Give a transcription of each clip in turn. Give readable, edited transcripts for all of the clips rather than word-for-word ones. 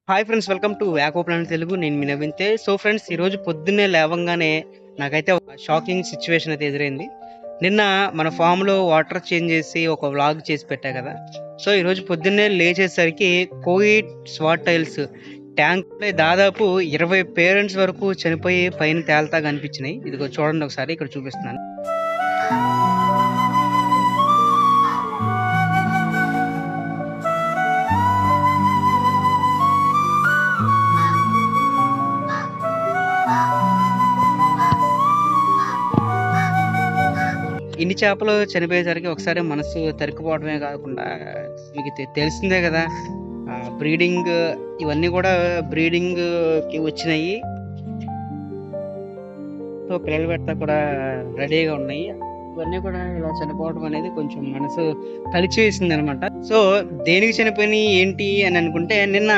Hi friends, welcome to వ్యాకో planet Telugu. నేను మీ నవ్వింతే. సో ఫ్రెండ్స్, ఈరోజు పొద్దున్నే లేవంగానే నాకైతే ఒక షాకింగ్ సిచ్యువేషన్ అయితే ఎదురైంది. నిన్న మన ఫామ్లో వాటర్ చేంజ్ చేసి ఒక వ్లాగ్ చేసి పెట్టా కదా. సో ఈరోజు పొద్దున్నే లేచేసరికి కోయిట్ స్వాట్ టైల్స్ ట్యాంక్ దాదాపు 20 పేరెంట్స్ వరకు చనిపోయి పైన తేల్తా కనిపించినాయి. ఇదిగో చూడండి, ఒకసారి ఇక్కడ చూపిస్తున్నాను. ఇన్ని చేపలు చనిపోయేసరికి ఒకసారి మనసు తరుక్కుపోవడమే కాకుండా, మీకు తెలిసిందే కదా, బ్రీడింగ్ ఇవన్నీ కూడా బ్రీడింగ్కి వచ్చినాయి. సో పిల్లలు పెట్టా కూడా రెడీగా ఉన్నాయి. ఇవన్నీ కూడా ఇలా చనిపోవడం అనేది కొంచెం మనసు కలిచివేసింది అనమాట. సో దేనికి చనిపోయినాయి ఏంటి అని అనుకుంటే, నిన్న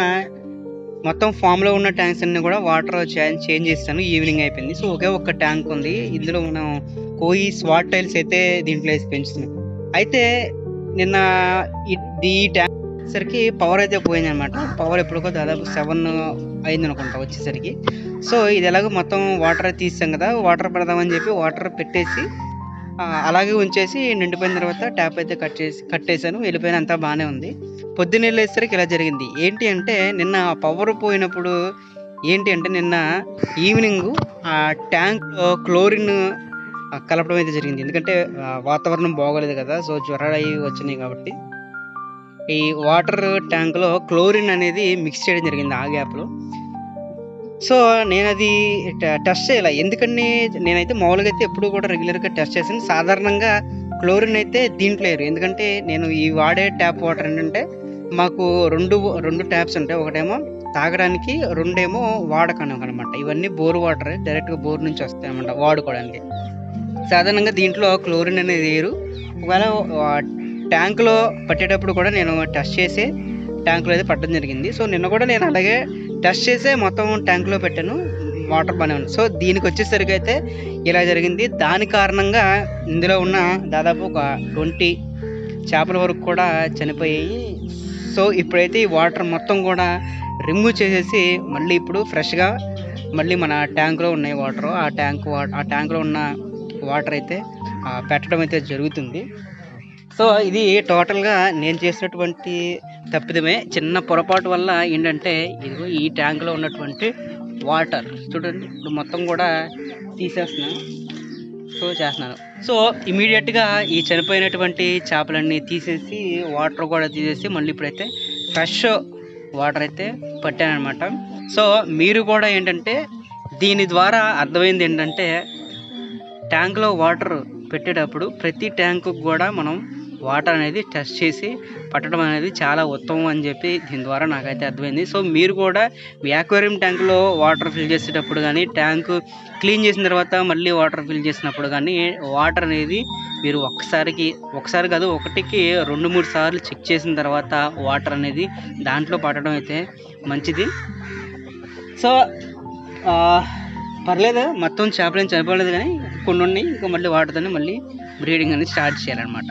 మొత్తం ఫామ్లో ఉన్న ట్యాంక్స్ అన్ని కూడా వాటర్ చేంజ్ చేస్తాను. ఈవినింగ్ అయిపోయింది. సో ఒకే ఒక్క ట్యాంక్ ఉంది. ఇందులో మనం కోయి స్వాట్ టైల్స్ అయితే దీంట్లో వేసి పెంచుతున్నాం. అయితే నిన్న ఈ ట్యాంక్ వచ్చేసరికి పవర్ అయితే పోయింది అనమాట. పవర్ ఎప్పుడుకో దాదాపు 7 అయింది అనుకుంటా వచ్చేసరికి. సో ఇది ఎలాగో మొత్తం వాటర్ తీసాం కదా, వాటర్ పెడదామని చెప్పి వాటర్ పెట్టేసి అలాగే ఉంచేసి నిండిపోయిన తర్వాత ట్యాప్ అయితే కట్టేసాను. వెళ్ళిపోయిన అంతా బాగానే ఉంది. పొద్దున్న వెళ్ళేసరికి ఇలా జరిగింది. ఏంటి అంటే, నిన్న పవర్ పోయినప్పుడు ఏంటి అంటే, నిన్న ఈవినింగ్ ఆ ట్యాంక్లో క్లోరిన్ కలపడం అయితే జరిగింది. ఎందుకంటే వాతావరణం బాగోలేదు కదా, సో జ్వరాలు అవి వచ్చినాయి కాబట్టి ఈ వాటర్ ట్యాంక్లో క్లోరిన్ అనేది మిక్స్ చేయడం జరిగింది ఆ గ్యాప్లో. సో నేను అది టెస్ట్ చేయాలి. ఎందుకని నేనైతే మామూలుగా అయితే ఎప్పుడు కూడా రెగ్యులర్గా టెస్ట్ చేసాను. సాధారణంగా క్లోరిన్ అయితే దీంట్లో లేరు. ఎందుకంటే నేను ఈ వాడే ట్యాప్ వాటర్ ఏంటంటే, మాకు రెండు ట్యాప్స్ ఉంటాయి. ఒకటేమో తాగడానికి, రెండేమో వాడకానికి అనమాట. ఇవన్నీ బోర్ వాటర్, డైరెక్ట్గా బోర్ నుంచి వస్తాయి అనమాట వాడుకోవడానికి. సాధారణంగా దీంట్లో క్లోరిన్ అనేది వేరు. ఒకవేళ ట్యాంకులో పట్టేటప్పుడు కూడా నేను టెస్ట్ చేసి ట్యాంకులో అయితే పట్టడం జరిగింది. సో నిన్న కూడా నేను అలాగే టెస్ట్ చేసే మొత్తం ట్యాంకులో పెట్టాను. వాటర్ బాగానే ఉంది. సో దీనికి వచ్చేసరికి అయితే ఇలా జరిగింది. దాని కారణంగా ఇందులో ఉన్న దాదాపు ఒక 20 చేపల వరకు కూడా చనిపోయాయి. సో ఇప్పుడైతే ఈ వాటర్ మొత్తం కూడా రిమూవ్ చేసేసి మళ్ళీ ఇప్పుడు ఫ్రెష్గా మళ్ళీ మన ట్యాంకులో ఉన్నాయి వాటర్. ఆ ట్యాంకులో ఉన్న వాటర్ అయితే పెట్టడం అయితే జరుగుతుంది. సో ఇది టోటల్గా నేను చేసినటువంటి తప్పిదమే. చిన్న పొరపాటు వల్ల ఏంటంటే, ఇదిగో ఈ ట్యాంకులో ఉన్నటువంటి వాటర్ చూడండి, ఇప్పుడు మొత్తం కూడా తీసేస్తున్నాను. సో ఇమీడియట్గా ఈ చనిపోయినటువంటి చేపలన్నీ తీసేసి వాటర్ కూడా తీసేసి మళ్ళీ ఇప్పుడైతే ఫ్రెష్ వాటర్ అయితే పట్టానమాట. సో మీరు కూడా ఏంటంటే, దీని ద్వారా అర్థమైంది ఏంటంటే, ట్యాంక్లో వాటర్ పెట్టేటప్పుడు ప్రతి ట్యాంకు కూడా మనం వాటర్ అనేది టెస్ట్ చేసి పట్టడం అనేది చాలా ఉత్తమం అని చెప్పి దీని ద్వారా నాకైతే అర్థమైంది. సో మీరు కూడా మీ అక్వేరియం ట్యాంకులో వాటర్ ఫిల్ చేసేటప్పుడు కానీ, ట్యాంకు క్లీన్ చేసిన తర్వాత మళ్ళీ వాటర్ ఫిల్ చేసినప్పుడు కానీ, వాటర్ అనేది మీరు ఒకసారి కాదు, ఒకటికి 2-3 సార్లు చెక్ చేసిన తర్వాత వాటర్ అనేది దాంట్లో పట్టడం అయితే మంచిది. సో పర్లేదు, మొత్తం చేపలేం చనిపోలేదు, కానీ కొన్ని ఉన్నాయి. ఇంకా మళ్ళీ వాటితోనే మళ్ళీ బ్రీడింగ్ అనేది స్టార్ట్ చేయాలన్నమాట.